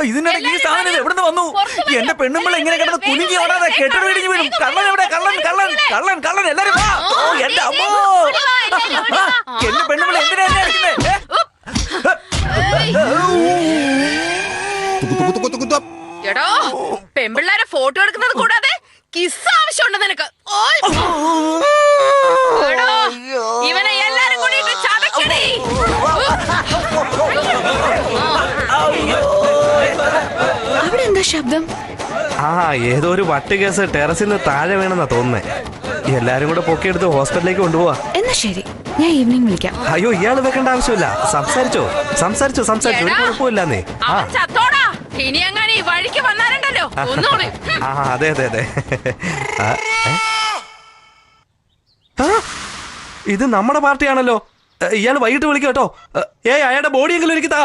ഇതിനിടയ്ക്ക് ഈ സാധനം എവിടെ വന്നു? എന്റെ പെണ്ണുമ്പോൾ എങ്ങനെ കിടന്ന് കുലുങ്ങി ഓടാതെ കെട്ടിട വീടിഞ്ഞു വീഴും. കള്ളൻ എവിടെ? കള്ളൻ കള്ളൻ കള്ളൻ കള്ളൻ എല്ലാരും വാ. ഓ എന്റെ അമ്മോ, എന്റെ പെണ്ണുമ്പോൾ എന്തിനാ അടിക്കുന്നേ? എടോ, പെമ്പിള്ളാരെ ഫോട്ടോ എടുക്കുന്നത് കൂടാതെ കിസ് ആവശ്യമുണ്ട് നിനക്ക്. ഇവനെ എല്ലാരും കൂടിയിട്ട് ചതക്കണേ. അവിടെ എന്താ ശബ്ദം? ഏതോ ഒരു വട്ട് കേസ് ടെറസിൽ നിന്ന് താഴെ വീണെന്നാ തോന്നുന്നേ. എല്ലാരും കൂടെ പൊക്കിയെടുത്ത് ഹോസ്പിറ്റലിലേക്ക് കൊണ്ടുപോവാ. എന്നാ ശരി, ഞാൻ ഈവനിങ് വിളിക്കാം. അയ്യോ, ഇയാള് വെക്കേണ്ട ആവശ്യമില്ല. സംസാരിച്ചോ ഒരു കുഴപ്പമില്ലാന്നേ. ഇനി അങ്ങനെ ഈ വഴിക്ക് വന്നാലുണ്ടല്ലോ. അതെ അതെ അതെ. ഇത് നമ്മുടെ പാർട്ടിയാണല്ലോ. ഇയാൾ വൈകിട്ട് വിളിക്കും കേട്ടോ. അയാളുടെ ബോഡിയെങ്കിലും എനിക്ക് താ.